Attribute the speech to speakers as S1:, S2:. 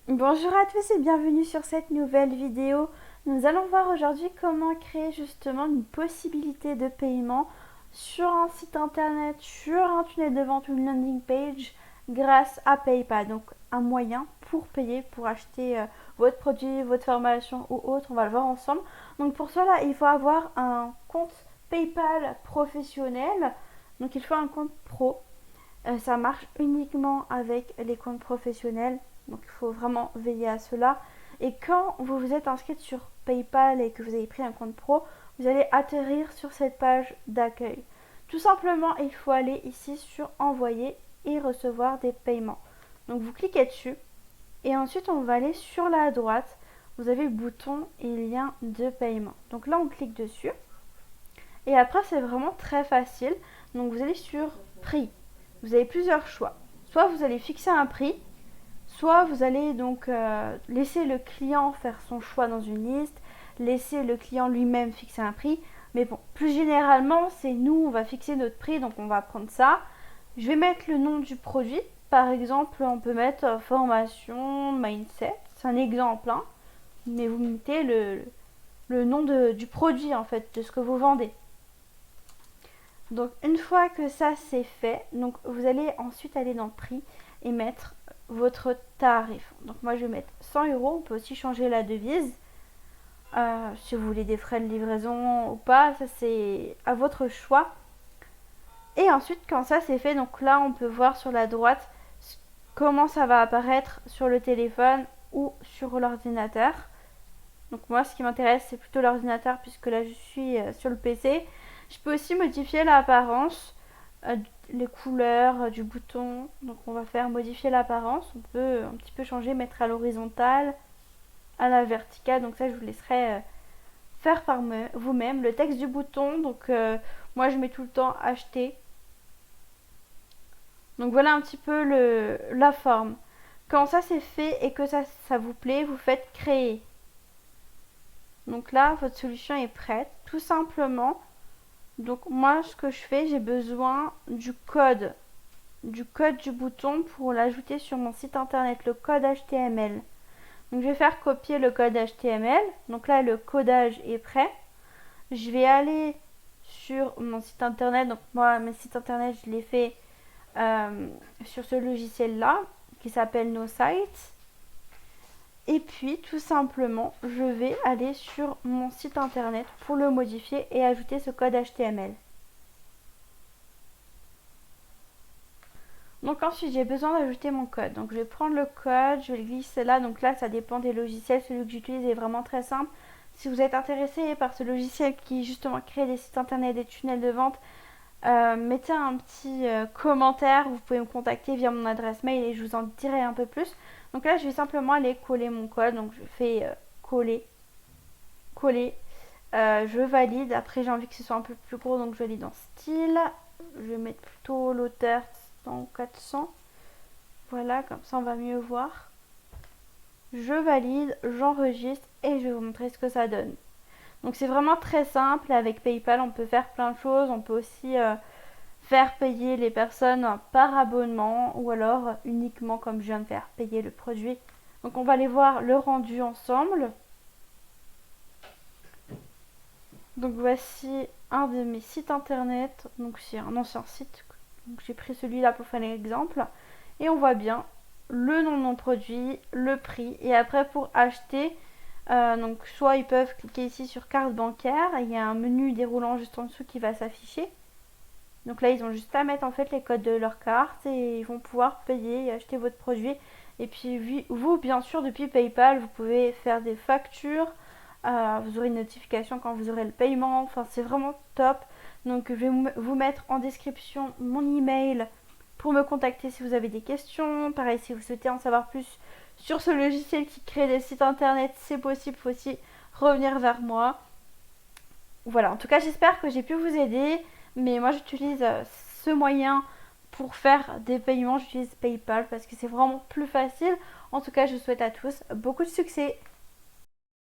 S1: Bonjour à tous et bienvenue sur cette nouvelle vidéo. Nous allons voir aujourd'hui comment créer justement une possibilité de paiement sur un site internet, sur un tunnel de vente ou une landing page grâce à PayPal. Donc un moyen pour payer, pour acheter votre produit, votre formation ou autre. On va le voir ensemble. Donc pour cela, il faut avoir un compte PayPal professionnel. Donc il faut un compte pro. Ça marche uniquement avec les comptes professionnels. Donc il faut vraiment veiller à cela. Et quand vous vous êtes inscrite sur PayPal et que vous avez pris un compte pro, vous allez atterrir sur cette page d'accueil. Tout simplement, il faut aller ici sur envoyer et recevoir des paiements. Donc vous cliquez dessus et ensuite on va aller sur la droite. Vous avez le bouton et lien de paiement. Donc là on clique dessus et après c'est vraiment très facile. Donc vous allez sur prix. Vous avez plusieurs choix. Soit vous allez fixer un prix, soit vous allez donc laisser le client faire son choix dans une liste, laisser le client lui-même fixer un prix. Mais bon, plus généralement, c'est nous, on va fixer notre prix, donc on va prendre ça. Je vais mettre le nom du produit. Par exemple, on peut mettre formation, mindset. C'est un exemple, hein. Mais vous mettez le nom du produit, en fait, de ce que vous vendez. Donc une fois que ça c'est fait, donc vous allez ensuite aller dans prix et mettre votre tarif. Donc moi je vais mettre 100 euros. On peut aussi changer la devise si vous voulez des frais de livraison ou pas, ça c'est à votre choix. Et ensuite quand ça c'est fait, donc là on peut voir sur la droite comment ça va apparaître sur le téléphone ou sur l'ordinateur. Donc moi ce qui m'intéresse c'est plutôt l'ordinateur puisque là je suis sur le PC. Je peux aussi modifier l'apparence, les couleurs du bouton. Donc on va faire modifier l'apparence. On peut un petit peu changer, mettre à l'horizontale, à la verticale. Donc ça je vous laisserai faire par vous-même. Le texte du bouton, donc moi je mets tout le temps acheter. Donc voilà un petit peu la forme. Quand ça c'est fait et que ça vous plaît, vous faites créer. Donc là votre solution est prête. Tout simplement. Donc moi ce que je fais, j'ai besoin du code du bouton pour l'ajouter sur mon site internet, le code HTML. Donc je vais faire copier le code HTML. Donc là le codage est prêt. Je vais aller sur mon site internet. Donc moi mes sites internet je les fais sur ce logiciel là qui s'appelle NoSite. Et puis tout simplement je vais aller sur mon site internet pour le modifier et ajouter ce code HTML. Donc ensuite j'ai besoin d'ajouter mon code. Donc je vais prendre le code, je vais le glisser là. Donc là ça dépend des logiciels. Celui que j'utilise est vraiment très simple. Si vous êtes intéressé par ce logiciel qui justement crée des sites internet, des tunnels de vente, mettez un petit commentaire. Vous pouvez me contacter via mon adresse mail et je vous en dirai un peu plus. Donc là je vais simplement aller coller mon code. Donc je fais coller, coller. Je valide. Après j'ai envie que ce soit un peu plus gros donc je valide en style. Je vais mettre plutôt l'auteur 400. Voilà, comme ça on va mieux voir. Je valide, j'enregistre et je vais vous montrer ce que ça donne. Donc c'est vraiment très simple. Avec PayPal on peut faire plein de choses. On peut aussi faire payer les personnes par abonnement ou alors uniquement comme je viens de faire, payer le produit. Donc on va aller voir le rendu ensemble. Donc voici un de mes sites internet. Donc c'est un ancien site. Donc j'ai pris celui-là pour faire l'exemple. Et on voit bien le nom de mon produit, le prix. Et après pour acheter, donc soit ils peuvent cliquer ici sur carte bancaire. Il y a un menu déroulant juste en dessous qui va s'afficher. Donc là ils ont juste à mettre en fait les codes de leur carte et ils vont pouvoir payer et acheter votre produit. Et puis vous bien sûr depuis PayPal vous pouvez faire des factures. Vous aurez une notification quand vous aurez le paiement. Enfin c'est vraiment top. Donc je vais vous mettre en description mon email pour me contacter si vous avez des questions. Pareil, si vous souhaitez en savoir plus sur ce logiciel qui crée des sites internet, c'est possible, il faut aussi revenir vers moi. Voilà, en tout cas, j'espère que j'ai pu vous aider. Mais moi, j'utilise ce moyen pour faire des paiements. J'utilise PayPal parce que c'est vraiment plus facile. En tout cas, je souhaite à tous beaucoup de succès.